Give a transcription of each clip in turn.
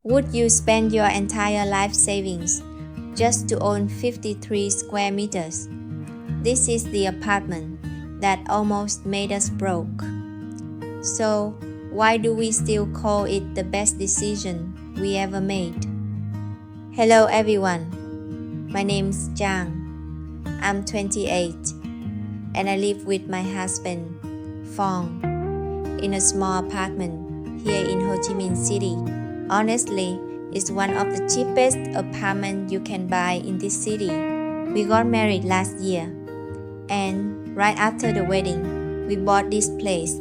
Would you spend your entire life savings just to own 53 square meters? This is the apartment that almost made us broke. So, why do we still call it the best decision we ever made? Hello everyone, my name's Giang. I'm 28 and I live with my husband, Phong, in a small apartment here in Ho Chi Minh City. Honestly, it's one of the cheapest apartments you can buy in this city. We got married last year, and right after the wedding, we bought this place.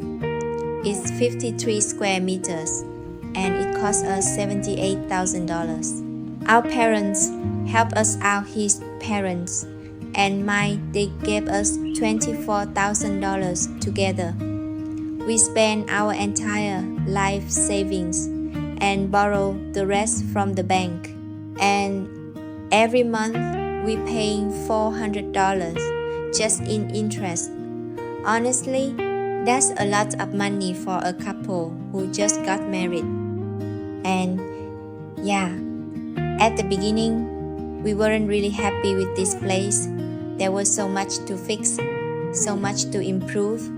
It's 53 square meters, and it cost us $78,000. Our parents helped us out his parents, and they gave us $24,000 together. We spent our entire life savings and borrow the rest from the bank. And every month we paying $400 just in interest. Honestly, that's a lot of money for a couple who just got married. And yeah, at the beginning, we weren't really happy with this place. There was so much to fix, so much to improve.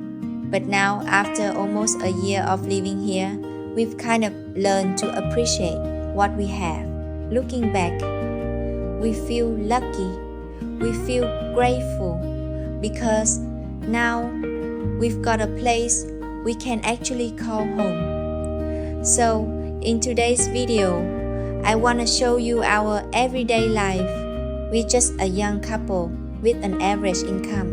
But now, after almost a year of living here, we've kind of learned to appreciate what we have. Looking back, we feel lucky, we feel grateful because now we've got a place we can actually call home. So, in today's video, I want to show you our everyday life. We're just a young couple with an average income.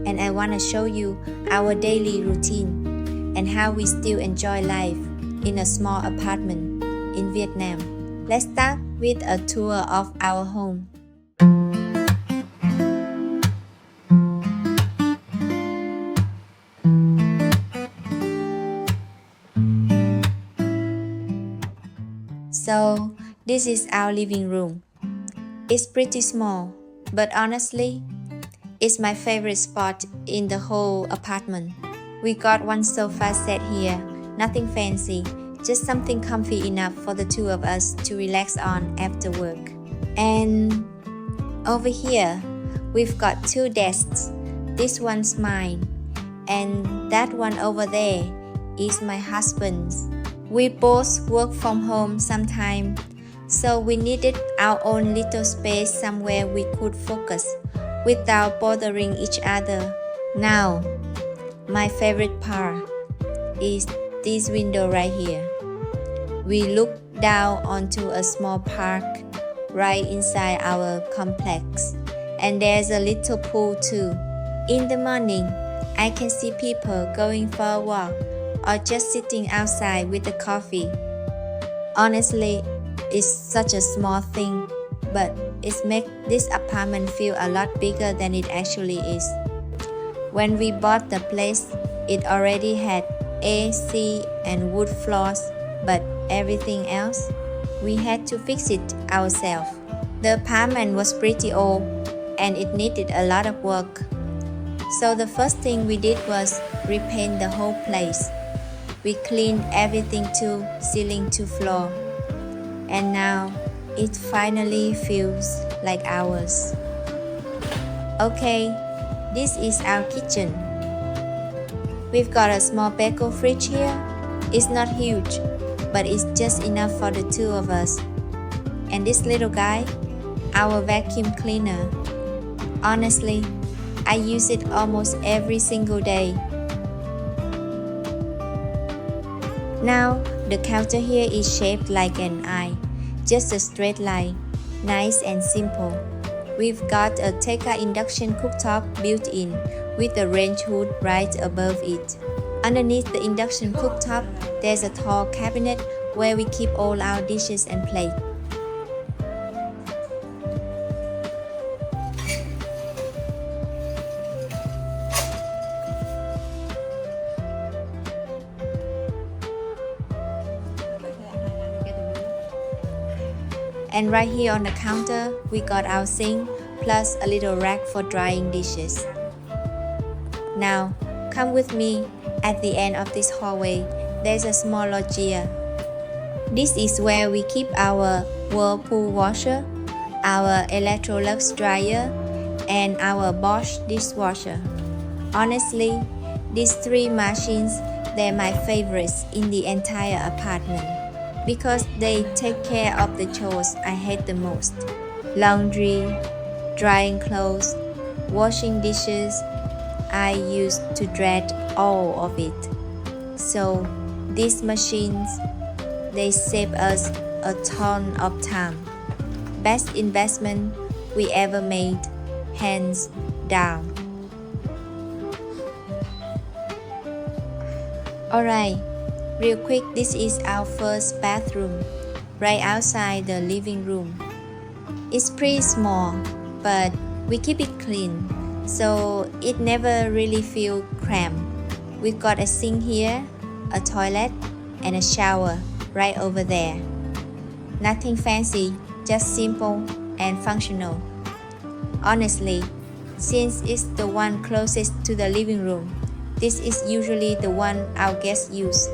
And I want to show you our daily routine and how we still enjoy life in a small apartment in Vietnam. Let's start with a tour of our home. So, this is our living room. It's pretty small, but honestly, it's my favorite spot in the whole apartment. We got one sofa set here, nothing fancy, just something comfy enough for the two of us to relax on after work. And over here, we've got two desks. This one's mine, and that one over there is my husband's. We both work from home sometime, so we needed our own little space somewhere we could focus without bothering each other. Now, my favorite part is this window right here. We look down onto a small park right inside our complex, and there's a little pool too. In the morning, I can see people going for a walk or just sitting outside with a coffee. Honestly, it's such a small thing, but it makes this apartment feel a lot bigger than it actually is. When we bought the place, it already had AC and wood floors, but everything else, we had to fix it ourselves. The apartment was pretty old and it needed a lot of work. So the first thing we did was repaint the whole place. We cleaned everything to ceiling to floor. And now, it finally feels like ours. Okay, this is our kitchen. We've got a small Beko fridge here. It's not huge, but it's just enough for the two of us. And this little guy, our vacuum cleaner. Honestly, I use it almost every single day. Now, the counter here is shaped like an eye. Just a straight line, nice and simple. We've got a Tekka induction cooktop built in with a range hood right above it. Underneath the induction cooktop, there's a tall cabinet where we keep all our dishes and plates. And right here on the counter, we got our sink plus a little rack for drying dishes. Now, come with me. At the end of this hallway, there's a small loggia. This is where we keep our Whirlpool washer, our Electrolux dryer, and our Bosch dishwasher. Honestly, these three machines, they're my favorites in the entire apartment because they take care of the chores I hate the most. Laundry, drying clothes, washing dishes. I used to dread all of it. So these machines, they save us a ton of time. Best investment we ever made, hands down. Alright, real quick, this is our first bathroom, right outside the living room. It's pretty small, but we keep it clean, so it never really feels cramped. We've got a sink here, a toilet, and a shower right over there. Nothing fancy, just simple and functional. Honestly, since it's the one closest to the living room, this is usually the one our guests use.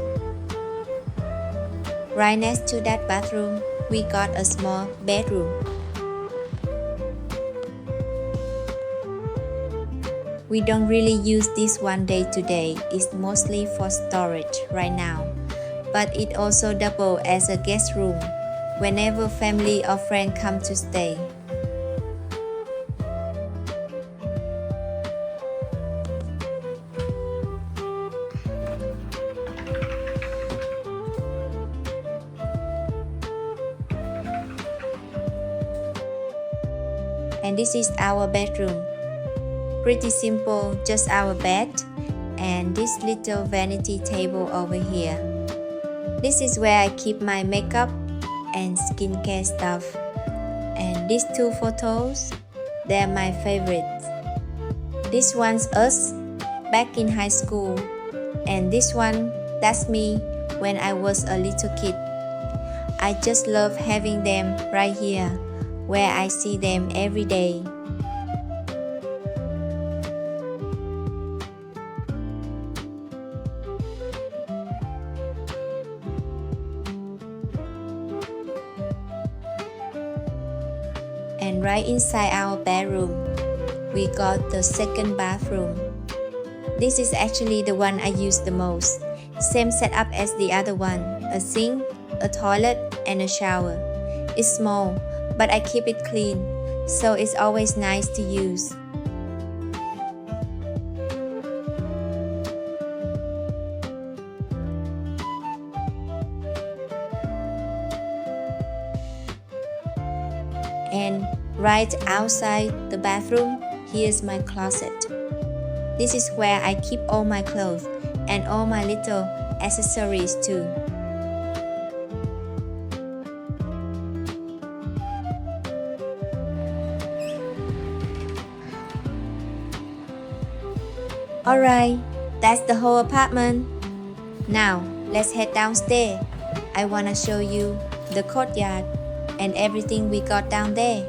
Right next to that bathroom, we got a small bedroom. We don't really use this one day to day. It's mostly for storage right now, but it also doubles as a guest room whenever family or friends come to stay. And this is our bedroom. Pretty simple, just our bed and this little vanity table over here. This is where I keep my makeup and skincare stuff. And these two photos, they're my favorites. This one's us back in high school, and this one, that's me when I was a little kid. I just love having them right here, where I see them every day. And right inside our bedroom, we got the second bathroom. This is actually the one I use the most. Same setup as the other one, a sink, a toilet, and a shower. It's small, but I keep it clean, so it's always nice to use. And right outside the bathroom, here's my closet. This is where I keep all my clothes and all my little accessories too. Alright, that's the whole apartment. Now, let's head downstairs. I wanna show you the courtyard and everything we got down there.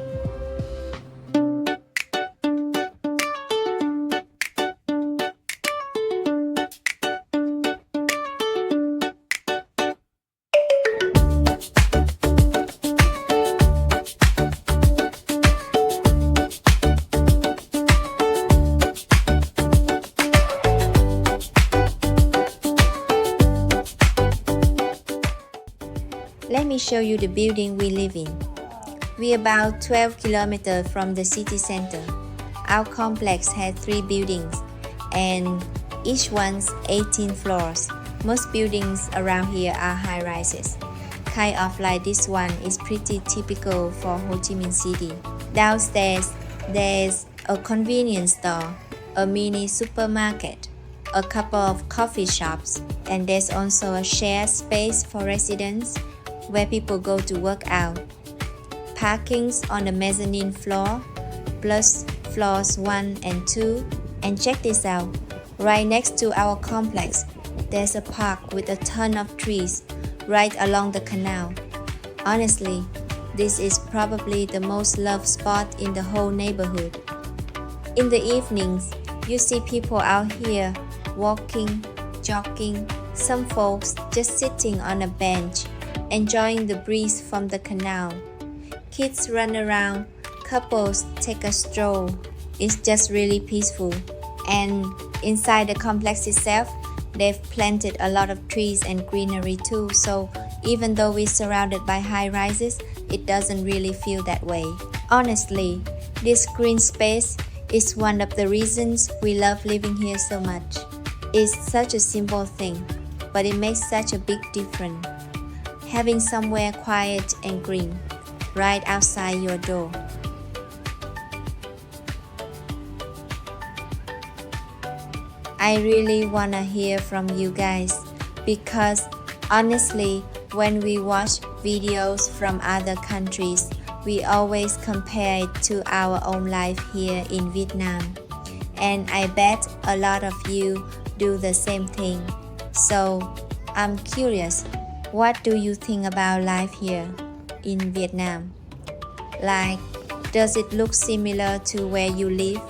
Let me show you the building we live in. We're about 12 kilometers from the city center. Our complex has 3 buildings, and each one's 18 floors. Most buildings around here are high-rises. Kind of like this one is pretty typical for Ho Chi Minh City. Downstairs, there's a convenience store, a mini supermarket, a couple of coffee shops, and there's also a shared space for residents where people go to work out. Parking's on the mezzanine floor, plus floors 1 and 2. And check this out, right next to our complex, there's a park with a ton of trees right along the canal. Honestly, this is probably the most loved spot in the whole neighborhood. In the evenings, you see people out here walking, jogging, some folks just sitting on a bench, enjoying the breeze from the canal. Kids run around, couples take a stroll. It's just really peaceful. And inside the complex itself, they've planted a lot of trees and greenery too, so even though we're surrounded by high rises, it doesn't really feel that way. Honestly, this green space is one of the reasons we love living here so much. It's such a simple thing, but it makes such a big difference. Having somewhere quiet and green right outside your door. I really wanna hear from you guys because honestly, when we watch videos from other countries, we always compare it to our own life here in Vietnam. And I bet a lot of you do the same thing. So I'm curious, what do you think about life here in Vietnam? Like, does it look similar to where you live?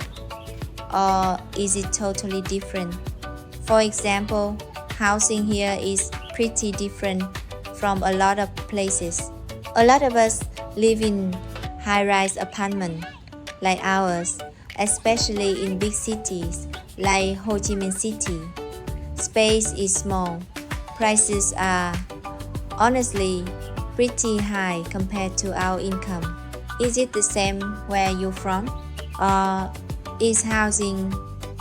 Or is it totally different? For example, housing here is pretty different from a lot of places. A lot of us live in high-rise apartments like ours, especially in big cities like Ho Chi Minh City. Space is small. Prices are honestly pretty high compared to our income. Is it the same where you're from? Or is housing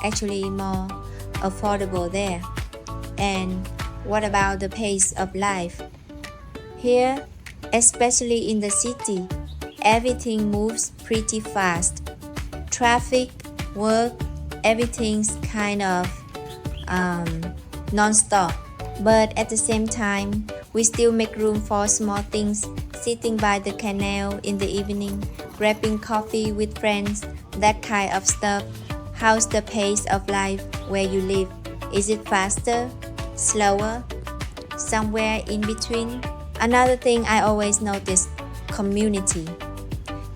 actually more affordable there? And what about the pace of life? Here, especially in the city, everything moves pretty fast. Traffic, work, everything's kind of non-stop. But at the same time, we still make room for small things, sitting by the canal in the evening, grabbing coffee with friends, that kind of stuff. How's the pace of life where you live? Is it faster, slower, somewhere in between? Another thing I always notice, community.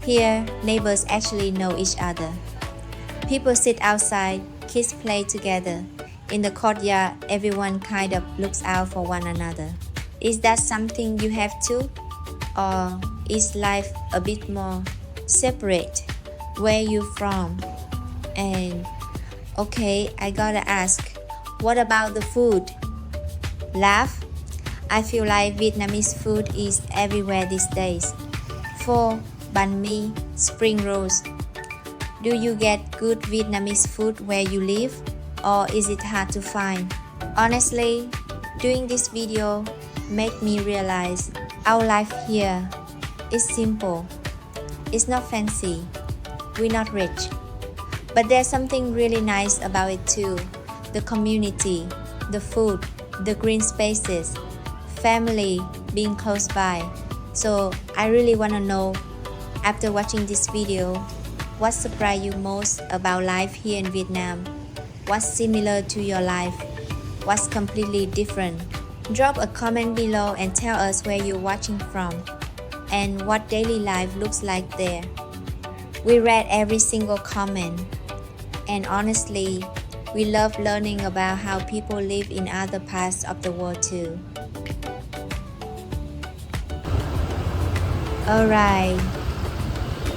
Here, neighbors actually know each other. People sit outside, kids play together. In the courtyard, everyone kind of looks out for one another. Is that something you have too? Or is life a bit more separate? Where you from? And okay, I gotta ask, what about the food? Laugh? I feel like Vietnamese food is everywhere these days. Pho, banh mi, spring rolls. Do you get good Vietnamese food where you live? Or is it hard to find? Honestly, doing this video made me realize our life here is simple. It's not fancy. We're not rich. But there's something really nice about it too. The community, the food, the green spaces, family being close by. So I really want to know, after watching this video, what surprised you most about life here in Vietnam? What's similar to your life? What's completely different? Drop a comment below and tell us where you're watching from and what daily life looks like there. We read every single comment, and honestly, we love learning about how people live in other parts of the world too. Alright,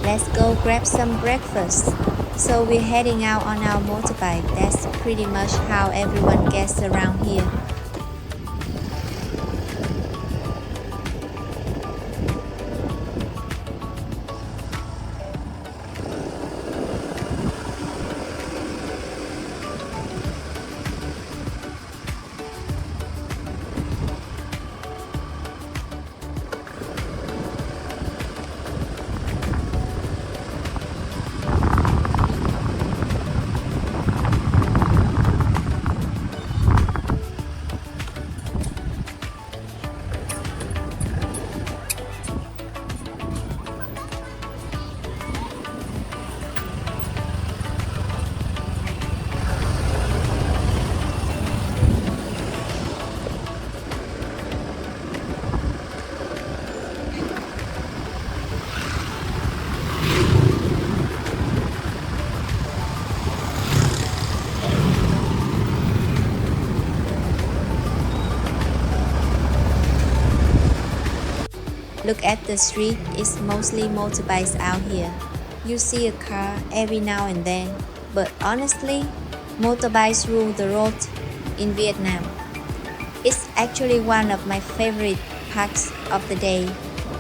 let's go grab some breakfast. So we're heading out on our motorbike. That's pretty much how everyone gets around here. Look at the street, it's mostly motorbikes out here. You see a car every now and then, but honestly, motorbikes rule the road in Vietnam. It's actually one of my favorite parts of the day.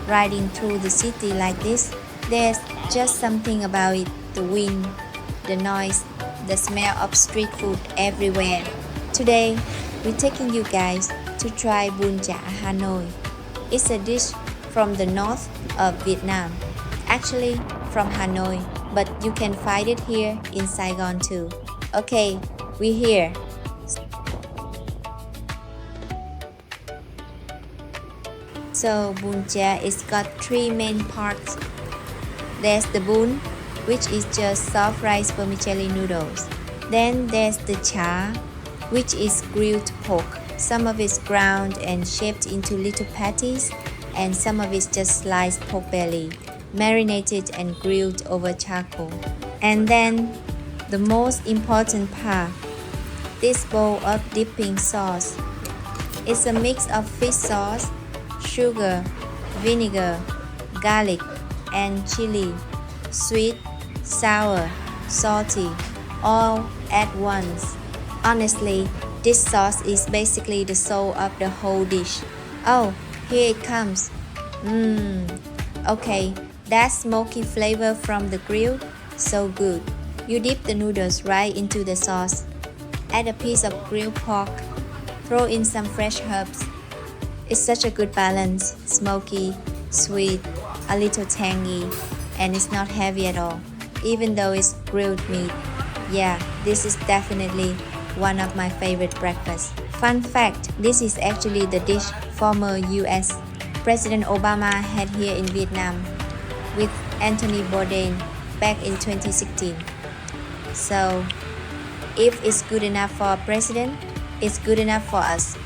Riding through the city like this, there's just something about it. The wind, the noise, the smell of street food everywhere. Today, we're taking you guys to try bún chả Hà Nội. It's a dish from the north of Vietnam, actually from Hanoi, but you can find it here in Saigon too. Okay, we're here. So bún chả is got three main parts. There's the bún, which is just soft rice vermicelli noodles. Then there's the chả, which is grilled pork. Some of it's ground and shaped into little patties, and some of it's just sliced pork belly, marinated and grilled over charcoal. And then, the most important part, this bowl of dipping sauce. It's a mix of fish sauce, sugar, vinegar, garlic, and chili, sweet, sour, salty, all at once. Honestly, this sauce is basically the soul of the whole dish. Oh, here it comes. Okay, that smoky flavor from the grill, so good. You dip the noodles right into the sauce. Add a piece of grilled pork. Throw in some fresh herbs. It's such a good balance, smoky, sweet, a little tangy, and it's not heavy at all, even though it's grilled meat. Yeah, this is definitely one of my favorite breakfasts. Fun fact, this is actually the dish former US President Obama had here in Vietnam with Anthony Bourdain back in 2016. So, if it's good enough for a president, it's good enough for us.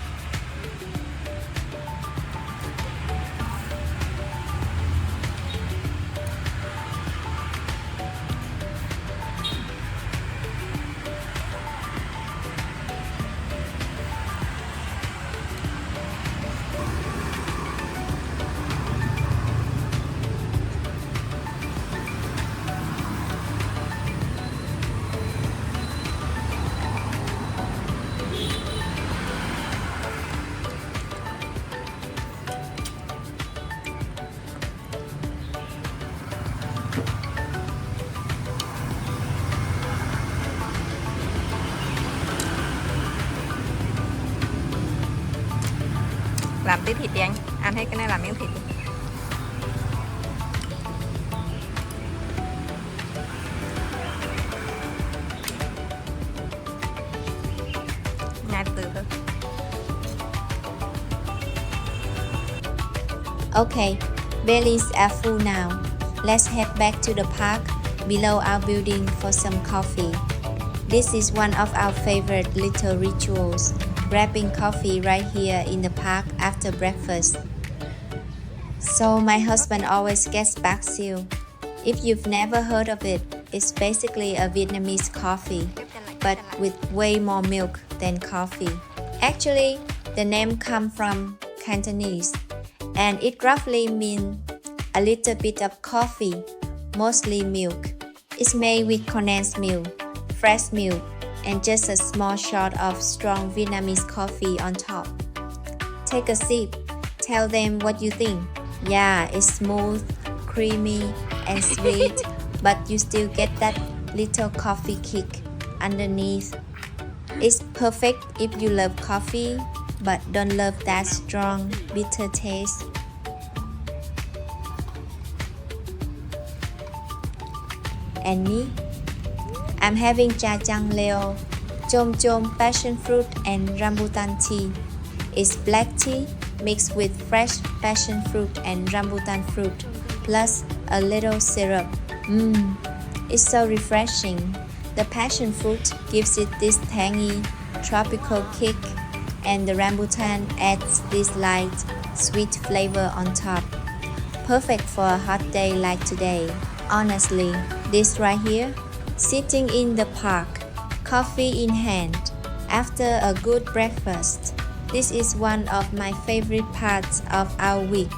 Làm tí thịt đi anh hết cái này làm miếng thịt đi. Nhai từ từ. Okay, bellies are full now. Let's head back to the park below our building for some coffee. This is one of our favorite little rituals, grabbing coffee right here in the park after breakfast. So my husband always gets back seal. If you've never heard of it, it's basically a Vietnamese coffee, but with way more milk than coffee. Actually, the name comes from Cantonese, and it roughly means a little bit of coffee, mostly milk. It's made with condensed milk, fresh milk, and just a small shot of strong Vietnamese coffee on top. Take a sip, tell them what you think. Yeah, it's smooth, creamy, and sweet, but you still get that little coffee kick underneath. It's perfect if you love coffee, but don't love that strong, bitter taste. And me? I'm having cha chang leo, chom chom passion fruit and rambutan tea. It's black tea mixed with fresh passion fruit and rambutan fruit, plus a little syrup. It's so refreshing. The passion fruit gives it this tangy, tropical kick, and the rambutan adds this light, sweet flavor on top. Perfect for a hot day like today. Honestly, this right here, sitting in the park, coffee in hand, after a good breakfast. This is one of my favorite parts of our week.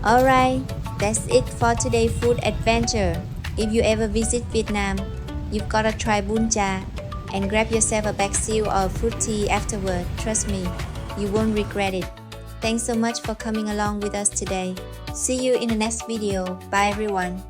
Alright, that's it for today's food adventure. If you ever visit Vietnam, you've gotta try bún chả and grab yourself a bag seal or fruit tea afterward. Trust me, you won't regret it. Thanks so much for coming along with us today. See you in the next video. Bye everyone.